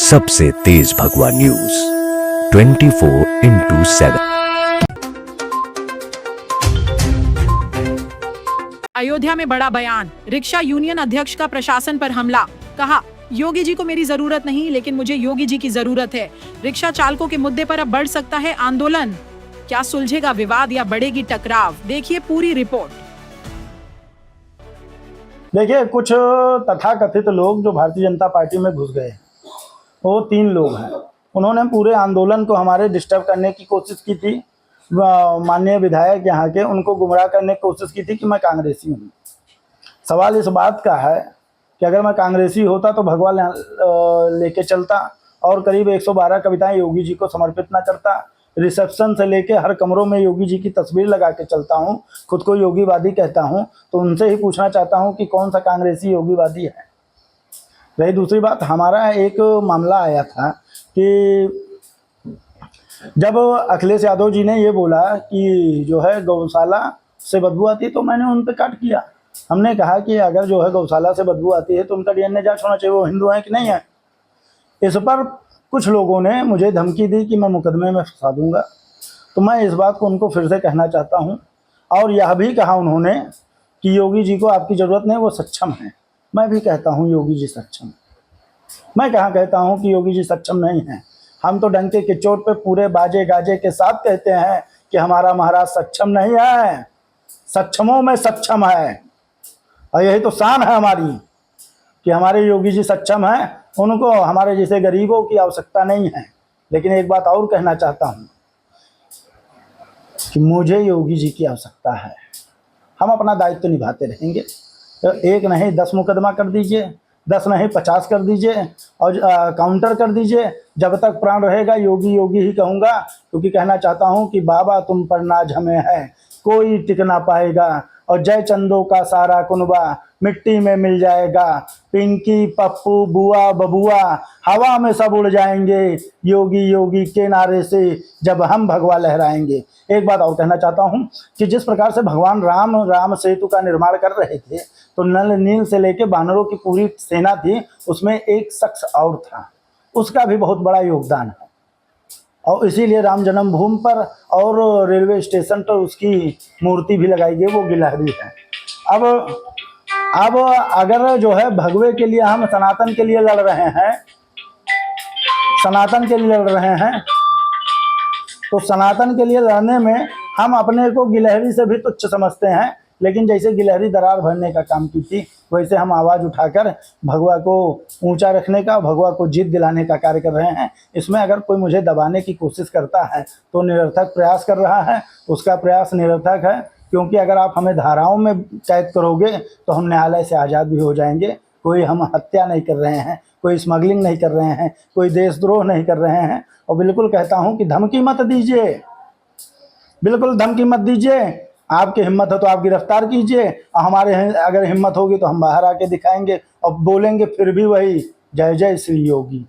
सबसे तेज भगवा न्यूज 24/7। अयोध्या में बड़ा बयान, रिक्शा यूनियन अध्यक्ष का प्रशासन पर हमला। कहा, योगी जी को मेरी जरूरत नहीं, लेकिन मुझे योगी जी की जरूरत है। रिक्शा चालकों के मुद्दे पर अब बढ़ सकता है आंदोलन। क्या सुलझेगा विवाद या बढ़ेगी टकराव? देखिए पूरी रिपोर्ट। देखिए, कुछ तथाकथित लोग जो भारतीय जनता पार्टी में घुस गए, वो 3 लोग हैं। उन्होंने पूरे आंदोलन को हमारे डिस्टर्ब करने की कोशिश की थी। माननीय विधायक यहाँ के, उनको गुमराह करने की कोशिश की थी कि मैं कांग्रेसी हूँ। सवाल इस बात का है कि अगर मैं कांग्रेसी होता तो भगवा लेके चलता और करीब 112 कविताएं योगी जी को समर्पित ना करता। रिसेप्शन से लेके हर कमरों में योगी जी की तस्वीर लगा के चलता हूँ। खुद को योगीवादी कहता हूँ, तो उनसे ही पूछना चाहता हूँ कि कौन सा कांग्रेसी योगीवादी है। रही दूसरी बात, हमारा एक मामला आया था कि जब अखिलेश यादव जी ने ये बोला कि जो है गौशाला से बदबू आती है, तो मैंने उन पर कट किया। हमने कहा कि अगर जो है गौशाला से बदबू आती है तो उनका डीएनए जांच होना चाहिए, वो हिंदू हैं कि नहीं है। इस पर कुछ लोगों ने मुझे धमकी दी कि मैं मुकदमे में फंसा दूंगा। तो मैं इस बात को उनको फिर से कहना चाहता हूं, और यह भी कहा उन्होंने कि योगी जी को आपकी ज़रूरत नहीं, वो सक्षम है। मैं भी कहता हूं योगी जी सक्षम। मैं कहाँ कहता हूं कि योगी जी सक्षम नहीं है। हम तो डंके के चोट पे पूरे बाजे गाजे के साथ कहते हैं कि हमारा महाराज सक्षम नहीं है, सक्षमों में सक्षम है। और यही तो शान है हमारी कि हमारे योगी जी सक्षम हैं। उनको हमारे जैसे गरीबों की आवश्यकता नहीं है। लेकिन एक बात और कहना चाहता हूं कि मुझे योगी जी की आवश्यकता है। हम अपना दायित्व निभाते रहेंगे। तो 1 नहीं 10 मुकदमा कर दीजिए, 10 नहीं 50 कर दीजिए और काउंटर कर दीजिए। जब तक प्राण रहेगा योगी योगी ही कहूँगा, क्योंकि कहना चाहता हूँ कि बाबा तुम पर नाज हमें है, कोई टिक ना पाएगा। और जय चंदो का सारा कुनबा मिट्टी में मिल जाएगा। पिंकी पप्पू बुआ बबुआ हवा में सब उड़ जाएंगे, योगी योगी के नारे से जब हम भगवा लहराएंगे। एक बात और कहना चाहता हूँ कि जिस प्रकार से भगवान राम सेतु का निर्माण कर रहे थे, तो नल नील से लेके बानरों की पूरी सेना थी, उसमें एक शख्स और था, उसका भी बहुत बड़ा योगदान है। और इसीलिए राम जन्मभूमि पर और रेलवे स्टेशन पर उसकी मूर्ति भी लगाई गई, वो गिलहरी है। अब अगर जो है भगवे के लिए हम सनातन के लिए लड़ रहे हैं, सनातन के लिए लड़ रहे हैं, तो सनातन के लिए लड़ने में हम अपने को गिलहरी से भी तुच्छ समझते हैं। लेकिन जैसे गिलहरी दरार भरने का काम की थी, वैसे हम आवाज़ उठाकर भगवा को ऊंचा रखने का, भगवा को जीत दिलाने का कार्य कर रहे हैं। इसमें अगर कोई मुझे दबाने की कोशिश करता है तो निरर्थक प्रयास कर रहा है, उसका प्रयास निरर्थक है। क्योंकि अगर आप हमें धाराओं में कैद करोगे तो हम न्यायालय से आज़ाद भी हो जाएंगे। कोई हम हत्या नहीं कर रहे हैं, कोई स्मगलिंग नहीं कर रहे हैं, कोई देशद्रोह नहीं कर रहे हैं। और बिल्कुल कहता हूँ कि धमकी मत दीजिए, बिल्कुल धमकी मत दीजिए। आपकी हिम्मत हो तो आप गिरफ्तार कीजिए, और हमारे अगर हिम्मत होगी तो हम बाहर आके दिखाएंगे और बोलेंगे फिर भी वही जय जय श्री योगी।